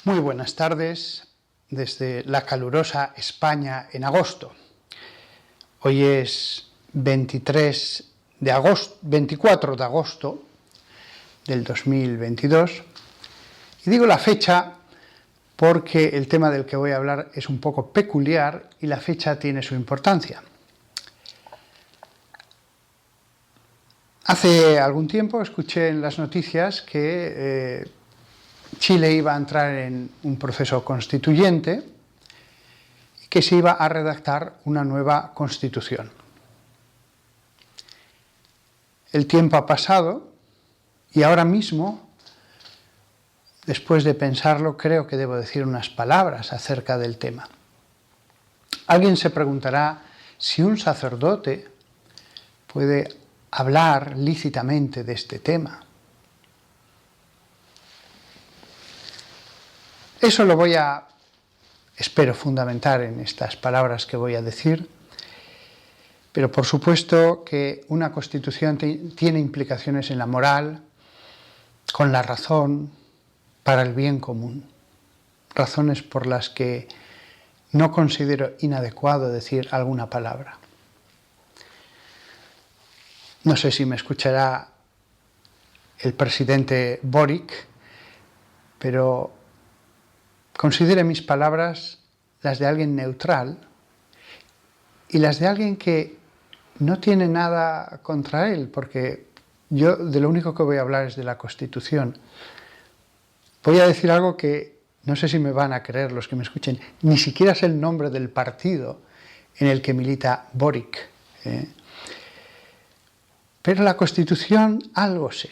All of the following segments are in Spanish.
Muy buenas tardes desde la calurosa España en agosto. Hoy es 24 de agosto del 2022 y digo la fecha porque el tema del que voy a hablar es un poco peculiar y la fecha tiene su importancia. Hace algún tiempo escuché en las noticias que Chile iba a entrar en un proceso constituyente y que se iba a redactar una nueva constitución. El tiempo ha pasado y ahora mismo, después de pensarlo, creo que debo decir unas palabras acerca del tema. Alguien se preguntará si un sacerdote puede hablar lícitamente de este tema. Eso lo voy a, espero, fundamentar en estas palabras que voy a decir, pero por supuesto que una constitución tiene implicaciones en la moral, con la razón, para el bien común. Razones por las que no considero inadecuado decir alguna palabra. No sé si me escuchará el presidente Boric, pero considere mis palabras las de alguien neutral y las de alguien que no tiene nada contra él, porque yo de lo único que voy a hablar es de la Constitución. Voy a decir algo que no sé si me van a creer los que me escuchen, ni siquiera es el nombre del partido en el que milita Boric. Pero la Constitución algo sé.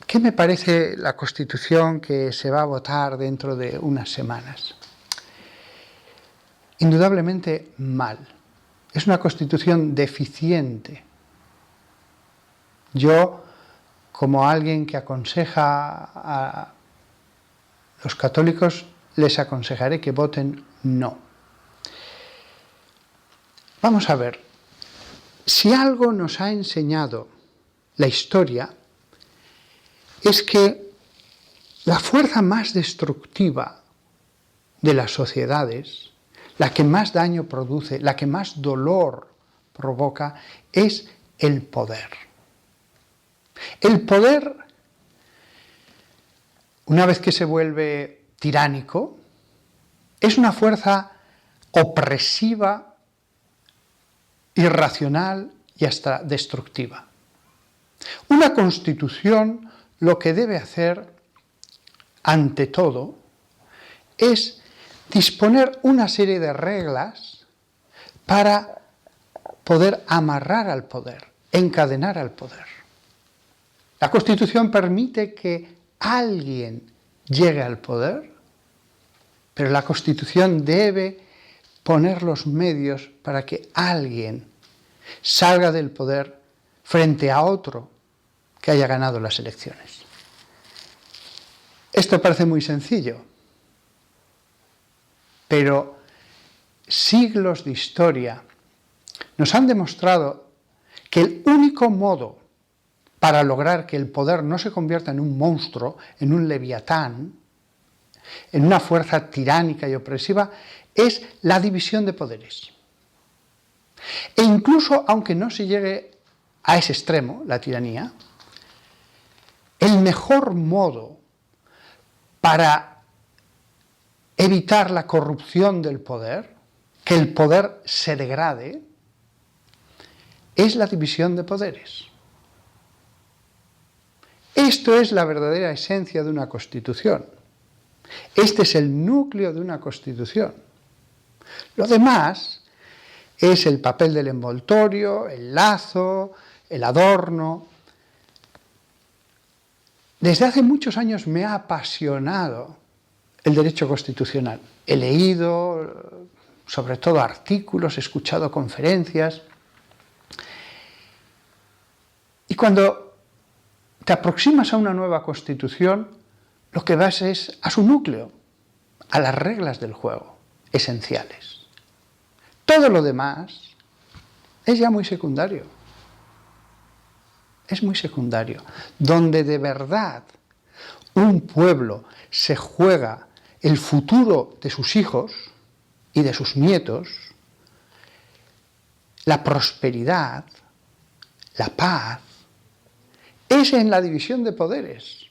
¿Qué me parece la Constitución que se va a votar dentro de unas semanas? Indudablemente mal. Es una Constitución deficiente. Yo, como alguien que aconseja a los católicos, les aconsejaré que voten no. Vamos a ver, si algo nos ha enseñado la historia, es que la fuerza más destructiva de las sociedades, la que más daño produce, la que más dolor provoca, es el poder. El poder, una vez que se vuelve tiránico, es una fuerza opresiva, irracional y hasta destructiva. Una constitución lo que debe hacer, ante todo, es disponer una serie de reglas para poder amarrar al poder, encadenar al poder. La Constitución permite que alguien llegue al poder, pero la Constitución debe poner los medios para que alguien salga del poder frente a otro que haya ganado las elecciones. Esto parece muy sencillo, pero siglos de historia nos han demostrado que el único modo para lograr que el poder no se convierta en un monstruo, en un leviatán, en una fuerza tiránica y opresiva, es la división de poderes. E incluso aunque no se llegue a ese extremo, la tiranía, el mejor modo para evitar la corrupción del poder, que el poder se degrade, es la división de poderes. Esto es la verdadera esencia de una constitución. Este es el núcleo de una constitución. Lo demás es el papel del envoltorio, el lazo, el adorno. Desde hace muchos años me ha apasionado el derecho constitucional. He leído, sobre todo, artículos, he escuchado conferencias. Y cuando te aproximas a una nueva constitución, lo que vas es a su núcleo, a las reglas del juego, esenciales. Todo lo demás es ya muy secundario. Es muy secundario. Donde de verdad un pueblo se juega el futuro de sus hijos y de sus nietos, la prosperidad, la paz, es en la división de poderes.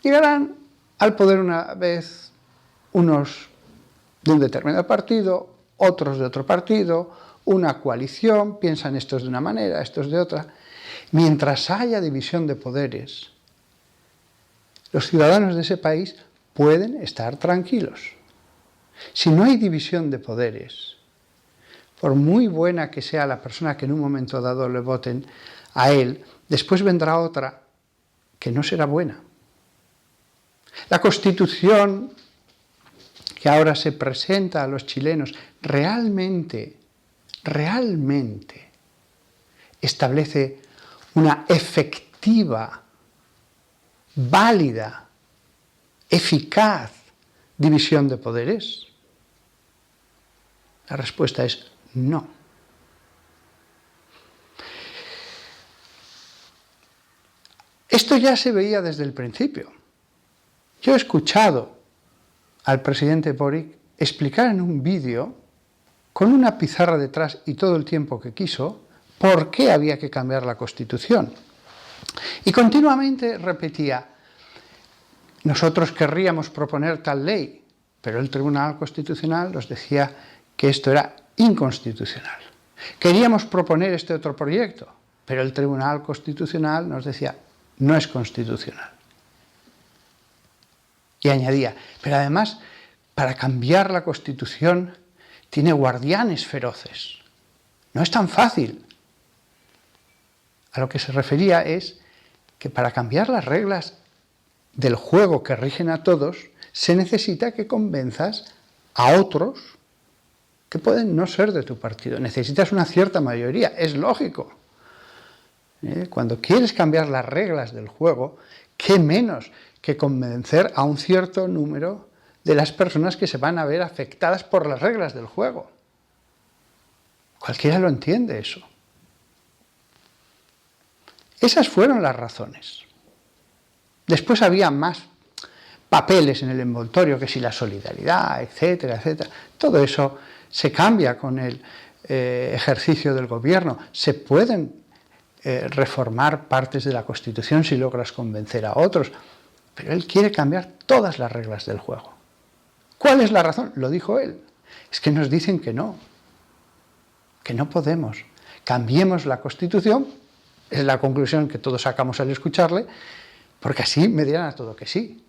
Llegarán al poder una vez unos de un determinado partido, otros de otro partido, una coalición, piensan estos de una manera, estos de otra. Mientras haya división de poderes, los ciudadanos de ese país pueden estar tranquilos. Si no hay división de poderes, por muy buena que sea la persona que en un momento dado le voten a él, después vendrá otra que no será buena. La Constitución que ahora se presenta a los chilenos realmente establece una efectiva, válida, eficaz división de poderes? La respuesta es no. Esto ya se veía desde el principio. Yo he escuchado al presidente Boric explicar en un vídeo, con una pizarra detrás y todo el tiempo que quiso, por qué había que cambiar la Constitución. Y continuamente repetía, nosotros querríamos proponer tal ley, pero el Tribunal Constitucional nos decía que esto era inconstitucional. Queríamos proponer este otro proyecto, pero el Tribunal Constitucional nos decía, no es constitucional. Y añadía, pero además, para cambiar la Constitución tiene guardianes feroces. No es tan fácil. A lo que se refería es que para cambiar las reglas del juego que rigen a todos, se necesita que convenzas a otros que pueden no ser de tu partido. Necesitas una cierta mayoría, es lógico. Cuando quieres cambiar las reglas del juego, ¿qué menos que convencer a un cierto número de las personas que se van a ver afectadas por las reglas del juego? Cualquiera lo entiende eso. Esas fueron las razones. Después había más papeles en el envoltorio, que si la solidaridad, etcétera, etcétera. Todo eso se cambia con el ejercicio del gobierno. Se pueden reformar partes de la Constitución si logras convencer a otros, pero él quiere cambiar todas las reglas del juego. ¿Cuál es la razón? Lo dijo él. Es que nos dicen que no podemos. Cambiemos la Constitución, es la conclusión que todos sacamos al escucharle, porque así me dirán a todo que sí.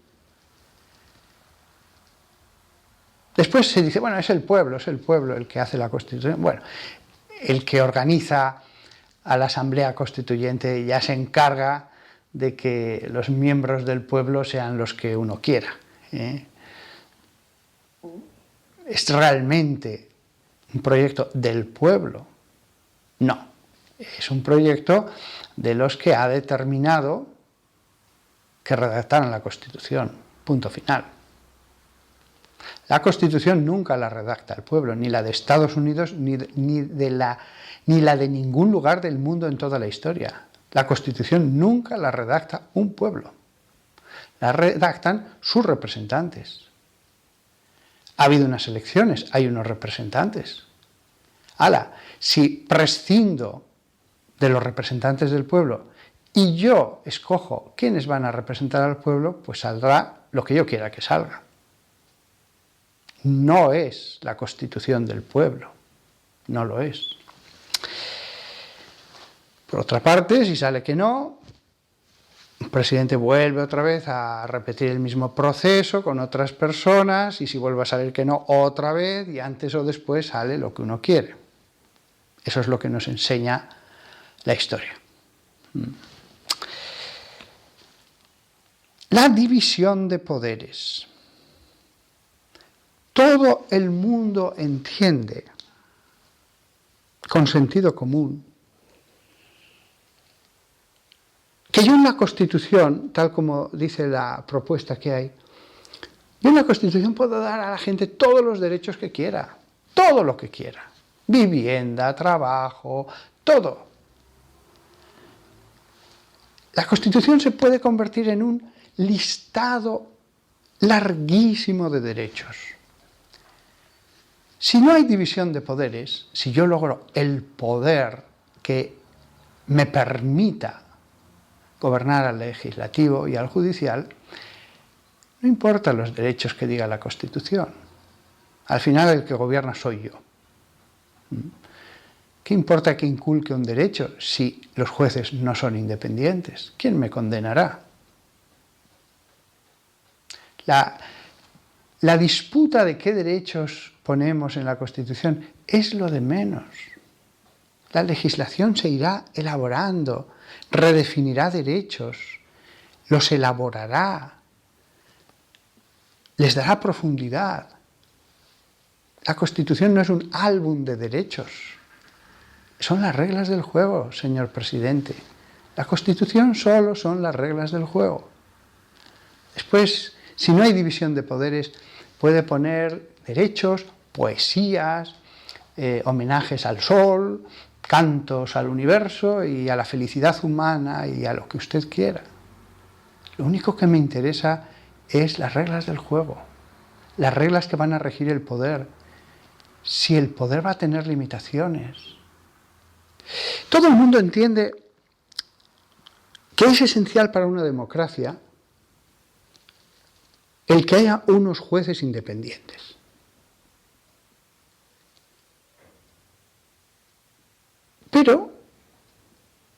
Después se dice, bueno, es el pueblo el que hace la Constitución. Bueno, el que organiza a la Asamblea Constituyente ya se encarga de que los miembros del pueblo sean los que uno quiera. ¿Es realmente un proyecto del pueblo? No, es un proyecto de los que ha determinado que redactaran la Constitución, punto final. La Constitución nunca la redacta el pueblo, ni la de Estados Unidos, ni la de ningún lugar del mundo en toda la historia. La Constitución nunca la redacta un pueblo, la redactan sus representantes. Ha habido unas elecciones, hay unos representantes. Si prescindo de los representantes del pueblo y yo escojo quiénes van a representar al pueblo, pues saldrá lo que yo quiera que salga. No es la Constitución del pueblo, no lo es. Por otra parte, si sale que no, el presidente vuelve otra vez a repetir el mismo proceso con otras personas, y si vuelve a salir que no, otra vez, y antes o después sale lo que uno quiere. Eso es lo que nos enseña la historia. La división de poderes. Todo el mundo entiende, con sentido común, que yo en la Constitución, tal como dice la propuesta que hay, yo en la Constitución puedo dar a la gente todos los derechos que quiera, todo lo que quiera. vivienda, trabajo, todo. La Constitución se puede convertir en un listado larguísimo de derechos. Si no hay división de poderes, si yo logro el poder que me permita gobernar al legislativo y al judicial, no importan los derechos que diga la Constitución. Al final el que gobierna soy yo. ¿Qué importa que inculque un derecho si los jueces no son independientes? ¿Quién me condenará? La disputa de qué derechos ponemos en la Constitución es lo de menos. La legislación se irá elaborando, redefinirá derechos, los elaborará, les dará profundidad. La Constitución no es un álbum de derechos. Son las reglas del juego, señor presidente. La Constitución solo son las reglas del juego. Después, si no hay división de poderes, puede poner derechos, poesías, homenajes al sol, cantos al universo y a la felicidad humana y a lo que usted quiera. Lo único que me interesa es las reglas del juego, las reglas que van a regir el poder. Si el poder va a tener limitaciones. Todo el mundo entiende que es esencial para una democracia el que haya unos jueces independientes. Pero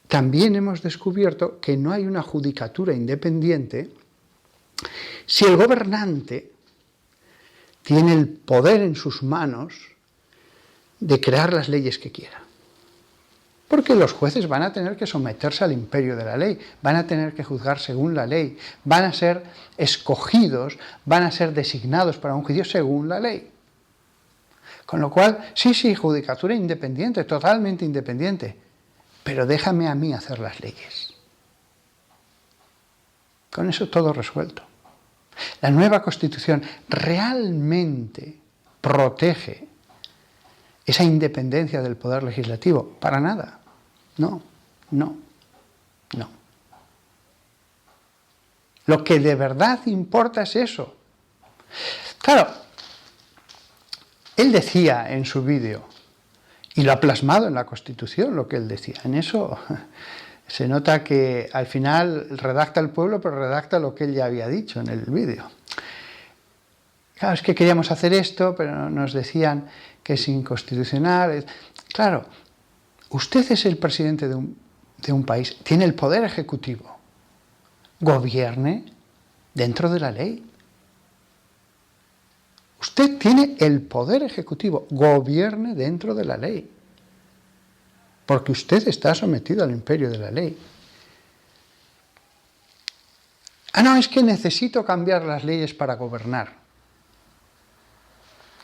también hemos descubierto que no hay una judicatura independiente si el gobernante tiene el poder en sus manos de crear las leyes que quiera. Porque los jueces van a tener que someterse al imperio de la ley, van a tener que juzgar según la ley, van a ser escogidos, van a ser designados para un juicio según la ley. Con lo cual, sí, judicatura independiente, totalmente independiente, pero déjame a mí hacer las leyes. Con eso todo resuelto. La nueva Constitución realmente protege esa independencia del poder legislativo. Para nada. No. Lo que de verdad importa es eso. Claro, él decía en su vídeo, y lo ha plasmado en la Constitución lo que él decía. En eso se nota que al final redacta el pueblo, pero redacta lo que él ya había dicho en el vídeo. Claro, es que queríamos hacer esto, pero nos decían que es inconstitucional. Claro, usted es el presidente de un país, tiene el poder ejecutivo. Gobierne dentro de la ley. Usted tiene el poder ejecutivo, gobierne dentro de la ley. Porque usted está sometido al imperio de la ley. No, es que necesito cambiar las leyes para gobernar.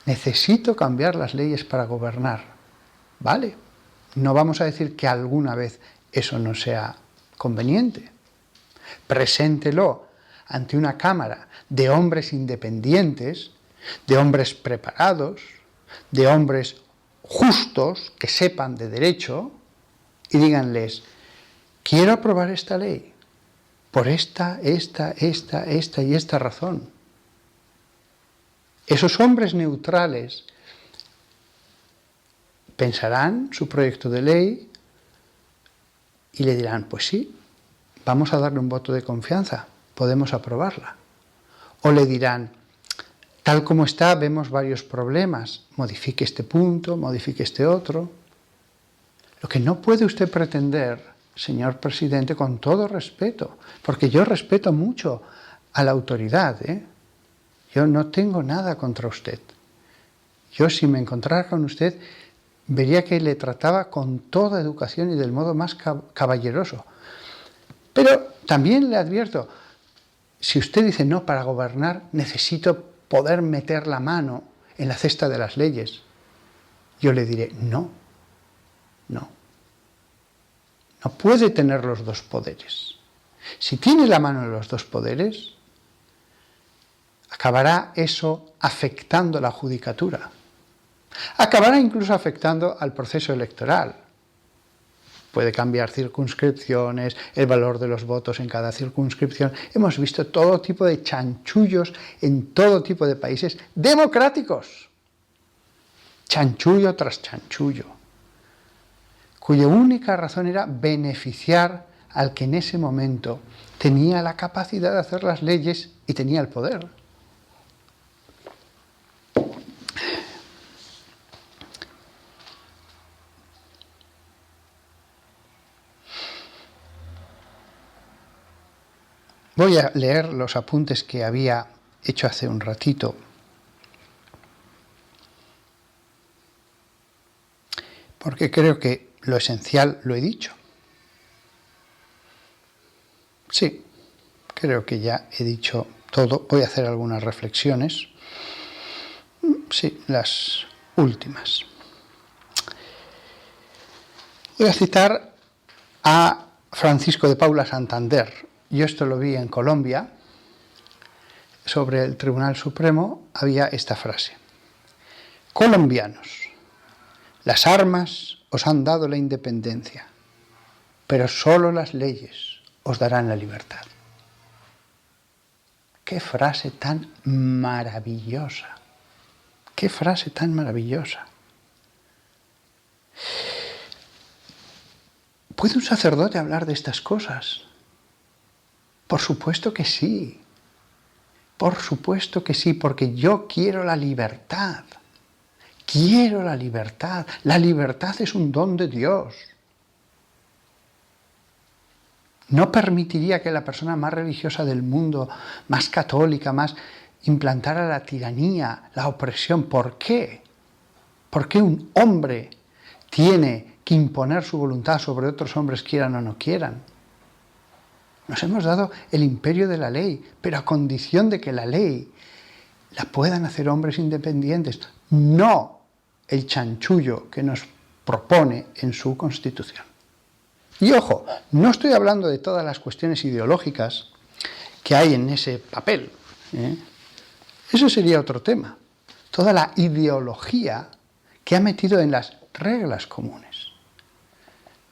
Necesito cambiar las leyes para gobernar. Vale, no vamos a decir que alguna vez eso no sea conveniente. Preséntelo ante una cámara de hombres independientes, de hombres preparados, de hombres justos, que sepan de derecho, y díganles, quiero aprobar esta ley por esta y esta razón. Esos hombres neutrales pensarán su proyecto de ley y le dirán, pues sí, vamos a darle un voto de confianza, podemos aprobarla. O le dirán, tal como está, vemos varios problemas, modifique este punto, modifique este otro. Lo que no puede usted pretender, señor presidente, con todo respeto, porque yo respeto mucho a la autoridad, yo no tengo nada contra usted. Yo, si me encontrara con usted, vería que le trataba con toda educación y del modo más caballeroso. Pero también le advierto, si usted dice no, para gobernar necesito poder meter la mano en la cesta de las leyes, yo le diré no. No puede tener los dos poderes. Si tiene la mano en los dos poderes, acabará eso afectando la judicatura. Acabará incluso afectando al proceso electoral. Puede cambiar circunscripciones, el valor de los votos en cada circunscripción. Hemos visto todo tipo de chanchullos en todo tipo de países democráticos. Chanchullo tras chanchullo, cuya única razón era beneficiar al que en ese momento tenía la capacidad de hacer las leyes y tenía el poder. Voy a leer los apuntes que había hecho hace un ratito. Porque creo que lo esencial lo he dicho. Sí, creo que ya he dicho todo. Voy a hacer algunas reflexiones. Sí, las últimas. Voy a citar a Francisco de Paula Santander. Yo esto lo vi en Colombia. Sobre el Tribunal Supremo había esta frase: colombianos, las armas os han dado la independencia, pero solo las leyes os darán la libertad. ¡Qué frase tan maravillosa! ¡Qué frase tan maravillosa! ¿Puede un sacerdote hablar de estas cosas? Por supuesto que sí. Por supuesto que sí, porque yo quiero la libertad. Quiero la libertad. La libertad es un don de Dios. No permitiría que la persona más religiosa del mundo, más católica, más implantara la tiranía, la opresión. ¿Por qué? ¿Por qué un hombre tiene que imponer su voluntad sobre otros hombres, quieran o no quieran? Nos hemos dado el imperio de la ley, pero a condición de que la ley la puedan hacer hombres independientes, no el chanchullo que nos propone en su Constitución. Y ojo, no estoy hablando de todas las cuestiones ideológicas que hay en ese papel. Eso sería otro tema. Toda la ideología que ha metido en las reglas comunes.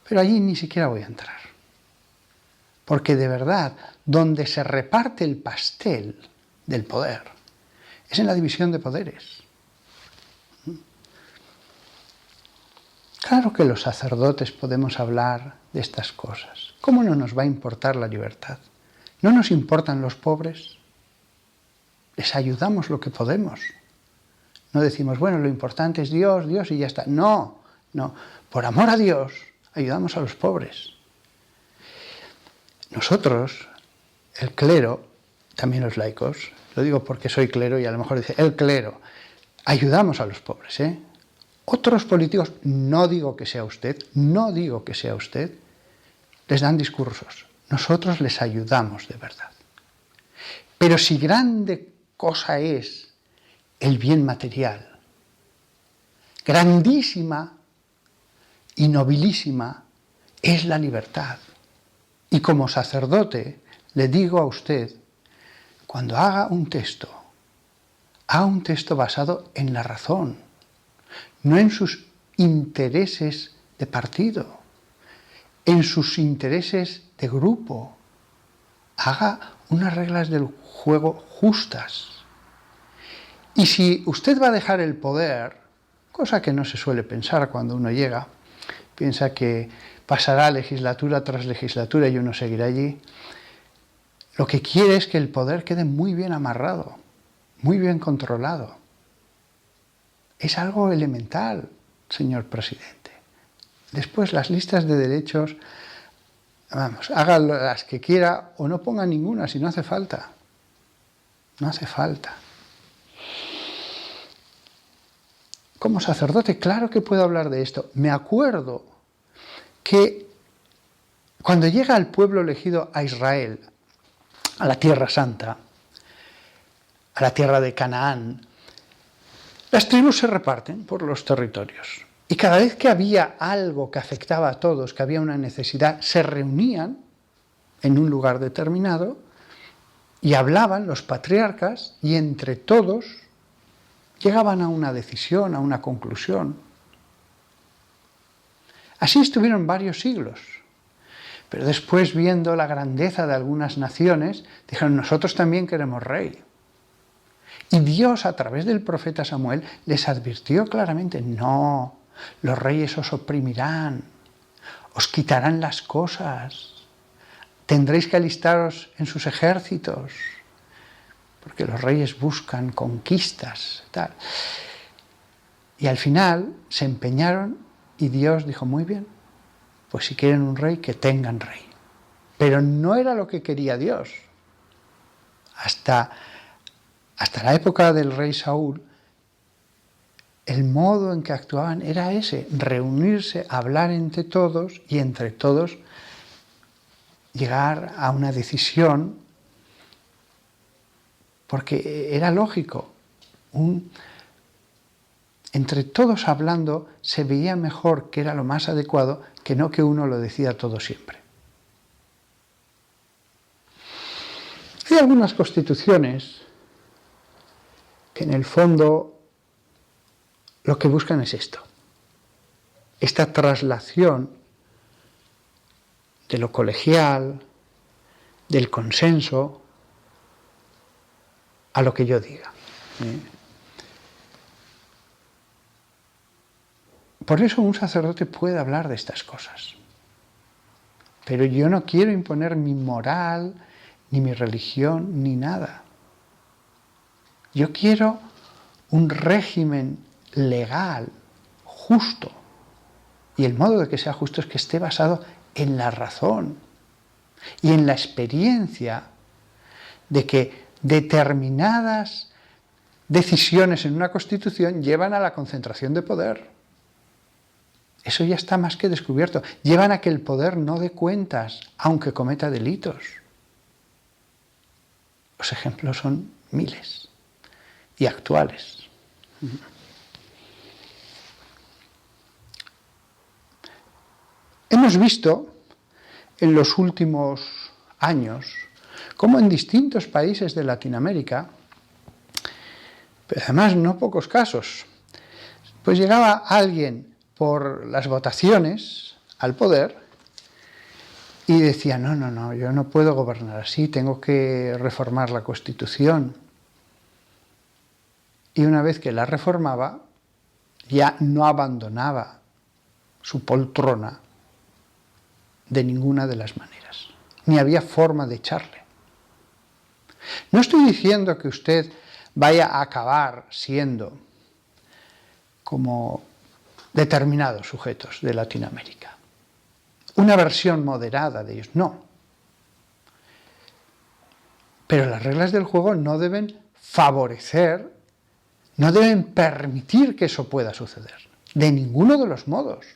Pero allí ni siquiera voy a entrar. Porque de verdad, donde se reparte el pastel del poder, es en la división de poderes. Claro que los sacerdotes podemos hablar de estas cosas. ¿Cómo no nos va a importar la libertad? ¿No nos importan los pobres? Les ayudamos lo que podemos. No decimos, bueno, lo importante es Dios, Dios y ya está. No, no. Por amor a Dios, ayudamos a los pobres. Nosotros, el clero, también los laicos, lo digo porque soy clero y a lo mejor dice, el clero, ayudamos a los pobres, ¿eh? Otros políticos, no digo que sea usted, les dan discursos. Nosotros les ayudamos de verdad. Pero si grande cosa es el bien material, grandísima y nobilísima es la libertad. Y como sacerdote le digo a usted, cuando haga un texto basado en la razón, no en sus intereses de partido, en sus intereses de grupo. Haga unas reglas del juego justas. Y si usted va a dejar el poder, cosa que no se suele pensar cuando uno llega, piensa que pasará legislatura tras legislatura y uno seguirá allí, lo que quiere es que el poder quede muy bien amarrado, muy bien controlado. Es algo elemental, señor presidente. Después las listas de derechos, vamos, haga las que quiera o no ponga ninguna si no hace falta. No hace falta. Como sacerdote, claro que puedo hablar de esto. Me acuerdo que cuando llega el pueblo elegido a Israel, a la Tierra Santa, a la tierra de Canaán, las tribus se reparten por los territorios. Y cada vez que había algo que afectaba a todos, que había una necesidad, se reunían en un lugar determinado y hablaban los patriarcas y entre todos llegaban a una decisión, a una conclusión. Así estuvieron varios siglos. Pero después, viendo la grandeza de algunas naciones, dijeron, nosotros también queremos rey. Y Dios, a través del profeta Samuel, les advirtió claramente, no, los reyes os oprimirán, os quitarán las cosas, tendréis que alistaros en sus ejércitos, porque los reyes buscan conquistas, tal. Y al final se empeñaron y Dios dijo, muy bien, pues si quieren un rey, que tengan rey. Pero no era lo que quería Dios. Hasta la época del rey Saúl, el modo en que actuaban era ese, reunirse, hablar entre todos y entre todos llegar a una decisión, porque era lógico. Entre todos hablando se veía mejor que era lo más adecuado que no que uno lo decida todo siempre. Hay algunas constituciones que en el fondo lo que buscan es esto, esta traslación de lo colegial, del consenso, a lo que yo diga. Por eso un sacerdote puede hablar de estas cosas. Pero yo no quiero imponer mi moral, ni mi religión, ni nada. Yo quiero un régimen legal, justo. Y el modo de que sea justo es que esté basado en la razón y en la experiencia de que determinadas decisiones en una constitución llevan a la concentración de poder. Eso ya está más que descubierto. Llevan a que el poder no dé cuentas, aunque cometa delitos. Los ejemplos son miles y actuales. Hemos visto en los últimos años cómo en distintos países de Latinoamérica, pero además no pocos casos, pues llegaba alguien por las votaciones al poder y decía, no, yo no puedo gobernar así, tengo que reformar la Constitución. Y una vez que la reformaba, ya no abandonaba su poltrona de ninguna de las maneras, ni había forma de echarle. No estoy diciendo que usted vaya a acabar siendo como determinados sujetos de Latinoamérica, una versión moderada de ellos, no. Pero las reglas del juego no deben favorecer, no deben permitir que eso pueda suceder, de ninguno de los modos.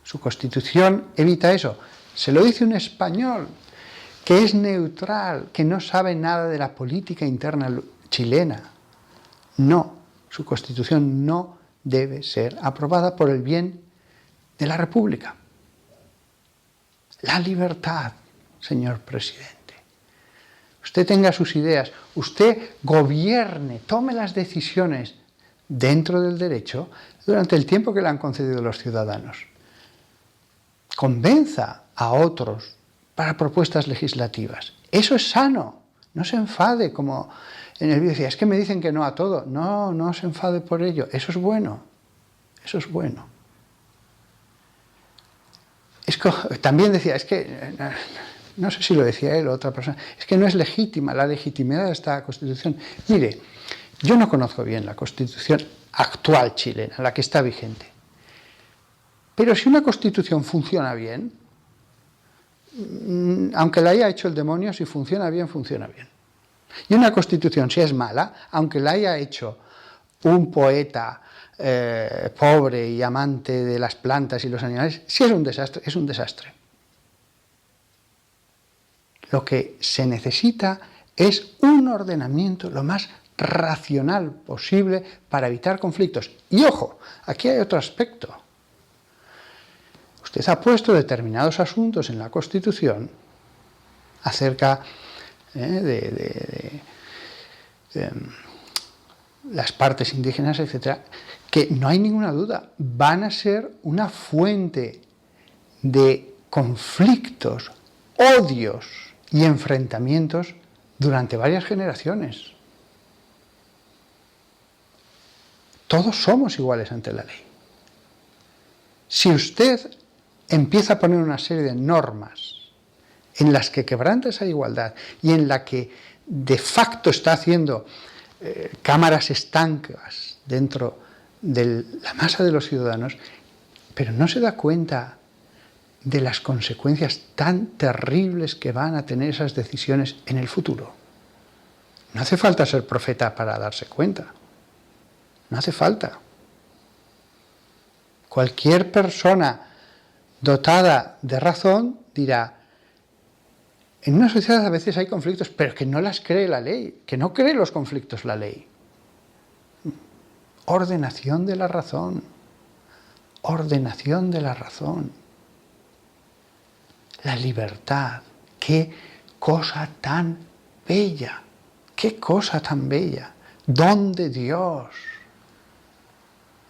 Su Constitución evita eso. Se lo dice un español que es neutral, que no sabe nada de la política interna chilena. No, su Constitución no debe ser aprobada por el bien de la República. La libertad, señor presidente. Usted tenga sus ideas, usted gobierne, tome las decisiones dentro del derecho durante el tiempo que le han concedido los ciudadanos. Convenza a otros para propuestas legislativas. Eso es sano. No se enfade, como en el vídeo decía, es que me dicen que no a todo. No, no se enfade por ello. Eso es bueno. Eso es bueno. También decía, es que, no sé si lo decía él o otra persona, es que no es legítima la legitimidad de esta Constitución. Mire, yo no conozco bien la Constitución actual chilena, la que está vigente. Pero si una Constitución funciona bien, aunque la haya hecho el demonio, si funciona bien, funciona bien. Y una Constitución, si es mala, aunque la haya hecho un poeta pobre y amante de las plantas y los animales, si es un desastre, es un desastre. Lo que se necesita es un ordenamiento lo más racional posible para evitar conflictos. Y ojo, aquí hay otro aspecto. Usted ha puesto determinados asuntos en la Constitución acerca las partes indígenas, etcétera, que no hay ninguna duda, van a ser una fuente de conflictos, odios y enfrentamientos durante varias generaciones. Todos somos iguales ante la ley. Si usted empieza a poner una serie de normas en las que quebranta esa igualdad y en la que de facto está haciendo cámaras estancas dentro de la masa de los ciudadanos, pero no se da cuenta de las consecuencias tan terribles que van a tener esas decisiones en el futuro. No hace falta ser profeta para darse cuenta. No hace falta. Cualquier persona dotada de razón dirá, en una sociedad a veces hay conflictos, pero que no las cree la ley, que no cree los conflictos la ley. Ordenación de la razón. Ordenación de la razón. La libertad. Qué cosa tan bella. Qué cosa tan bella. Don de Dios.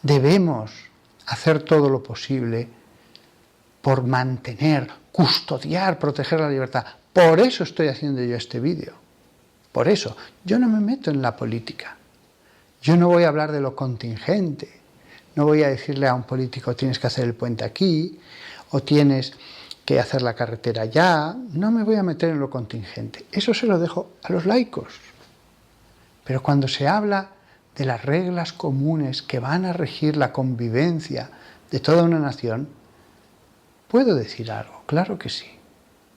Debemos hacer todo lo posible por mantener, custodiar, proteger la libertad. Por eso estoy haciendo yo este vídeo. Por eso. Yo no me meto en la política. Yo no voy a hablar de lo contingente. No voy a decirle a un político tienes que hacer el puente aquí o tienes que hacer la carretera allá. No me voy a meter en lo contingente. Eso se lo dejo a los laicos. Pero cuando se habla de las reglas comunes que van a regir la convivencia de toda una nación, ¿puedo decir algo? Claro que sí.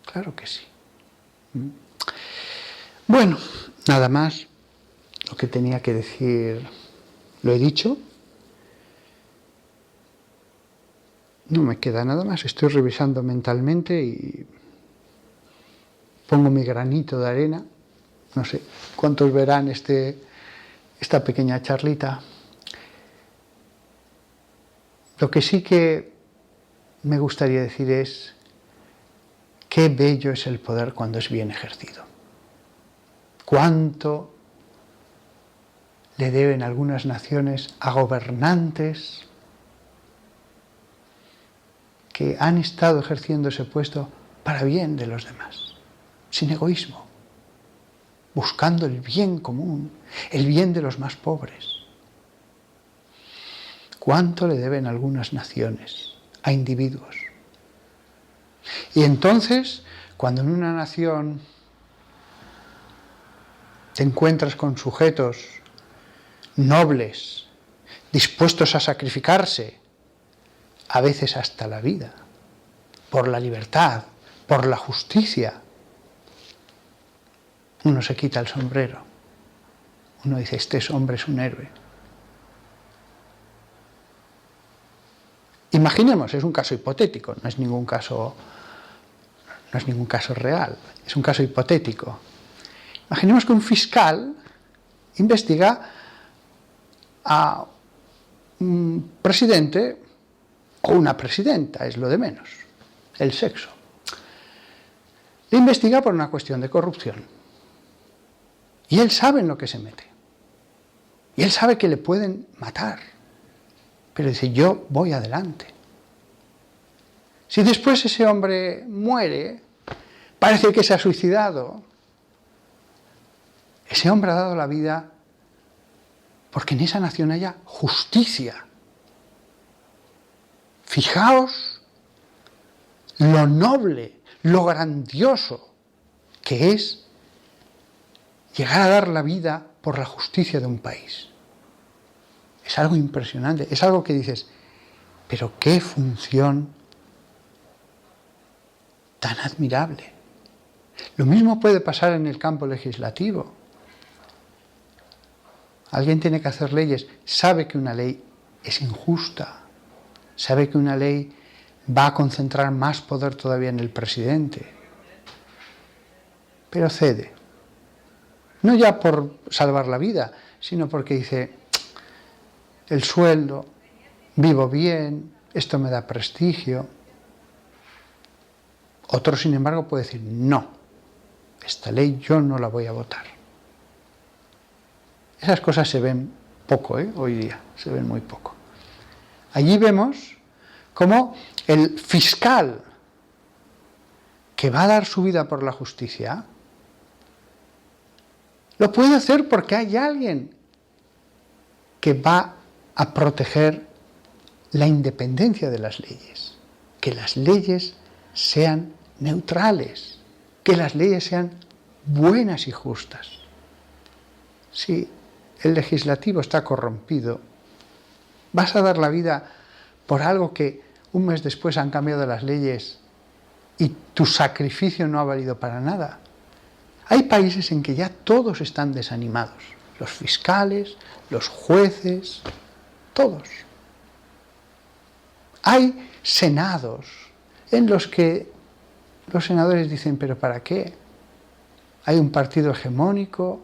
Claro que sí. Bueno, nada más. Lo que tenía que decir lo he dicho. No me queda nada más. Estoy revisando mentalmente y pongo mi granito de arena. No sé cuántos verán esta pequeña charlita. Lo que sí que me gustaría decir es qué bello es el poder cuando es bien ejercido. Cuánto le deben algunas naciones a gobernantes que han estado ejerciendo ese puesto para bien de los demás, sin egoísmo, buscando el bien común, el bien de los más pobres. ¿Cuánto le deben algunas naciones a individuos? Y entonces, cuando en una nación te encuentras con sujetos nobles, dispuestos a sacrificarse, a veces hasta la vida, por la libertad, por la justicia, uno se quita el sombrero. Uno dice, este hombre es un héroe. Imaginemos, es un caso hipotético, no es ningún caso real, es un caso hipotético. Imaginemos que un fiscal investiga a un presidente o una presidenta, es lo de menos, el sexo. Le investiga por una cuestión de corrupción. Y él sabe en lo que se mete. Y él sabe que le pueden matar. Pero dice, yo voy adelante. Si después ese hombre muere, parece que se ha suicidado. Ese hombre ha dado la vida porque en esa nación haya justicia. Fijaos lo noble, lo grandioso que es llegar a dar la vida por la justicia de un país. Es algo impresionante, es algo que dices, pero qué función tan admirable. Lo mismo puede pasar en el campo legislativo. Alguien tiene que hacer leyes, sabe que una ley es injusta, sabe que una ley va a concentrar más poder todavía en el presidente, pero cede. No ya por salvar la vida, sino porque dice, el sueldo, vivo bien, esto me da prestigio. Otro, sin embargo, puede decir, no, esta ley yo no la voy a votar. Esas cosas se ven poco, hoy día, se ven muy poco. Allí vemos cómo el fiscal que va a dar su vida por la justicia lo puede hacer porque hay alguien que va a proteger la independencia de las leyes, que las leyes sean neutrales, que las leyes sean buenas y justas. Si el legislativo está corrompido, vas a dar la vida por algo que un mes después han cambiado las leyes y tu sacrificio no ha valido para nada. Hay países en que ya todos están desanimados, los fiscales, los jueces, todos. Hay senados en los que los senadores dicen, ¿pero para qué? Hay un partido hegemónico,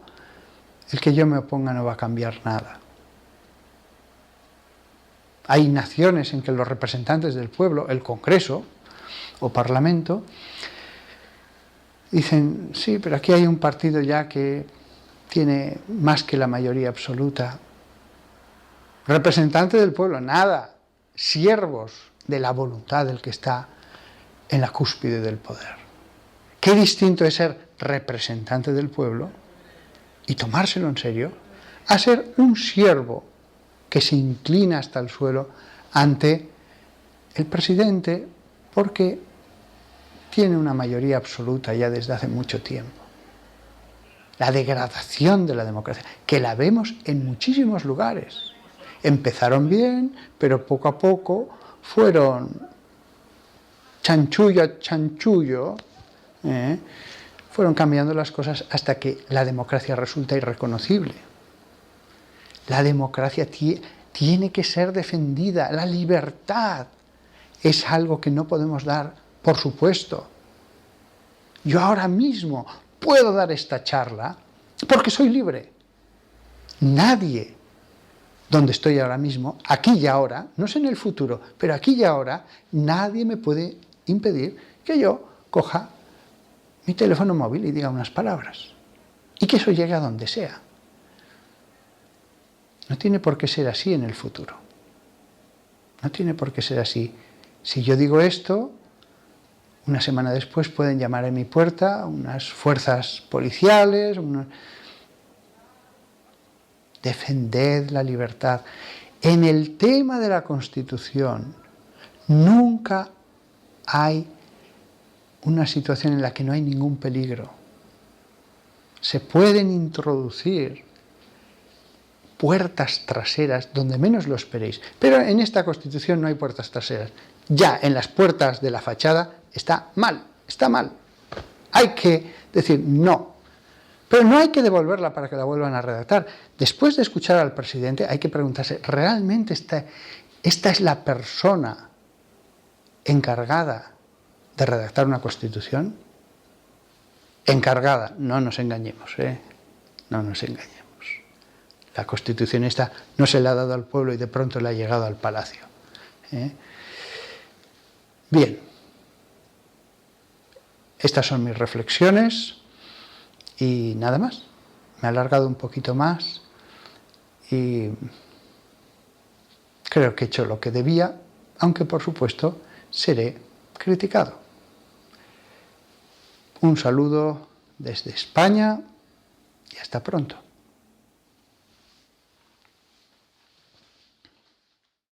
el que yo me oponga no va a cambiar nada. Hay naciones en que los representantes del pueblo, el Congreso o Parlamento, dicen, sí, pero aquí hay un partido ya que tiene más que la mayoría absoluta. Representante del pueblo, nada. Siervos de la voluntad del que está en la cúspide del poder. Qué distinto es ser representante del pueblo y tomárselo en serio a ser un siervo que se inclina hasta el suelo ante el presidente porque tiene una mayoría absoluta ya desde hace mucho tiempo. La degradación de la democracia, que la vemos en muchísimos lugares. Empezaron bien, pero poco a poco fueron chanchullo a chanchullo, fueron cambiando las cosas hasta que la democracia resulta irreconocible. La democracia tiene que ser defendida, la libertad es algo que no podemos dar por supuesto. Yo ahora mismo puedo dar esta charla porque soy libre. Nadie, donde estoy ahora mismo, aquí y ahora, no sé en el futuro, pero aquí y ahora, nadie me puede impedir que yo coja mi teléfono móvil y diga unas palabras. Y que eso llegue a donde sea. No tiene por qué ser así en el futuro. No tiene por qué ser así. Si yo digo esto, una semana después pueden llamar a mi puerta unas fuerzas policiales, defended la libertad. En el tema de la Constitución nunca hay una situación en la que no hay ningún peligro. Se pueden introducir puertas traseras donde menos lo esperéis, pero en esta Constitución no hay puertas traseras. Ya en las puertas de la fachada está mal, está mal. Hay que decir no, pero no hay que devolverla para que la vuelvan a redactar. Después de escuchar al presidente hay que preguntarse, ¿realmente esta es la persona encargada de redactar una Constitución? Encargada, no nos engañemos, no nos engañemos. La Constitución esta no se la ha dado al pueblo y de pronto le ha llegado al palacio. Bien, estas son mis reflexiones y nada más. Me he alargado un poquito más y creo que he hecho lo que debía, aunque por supuesto seré criticado. Un saludo desde España y hasta pronto.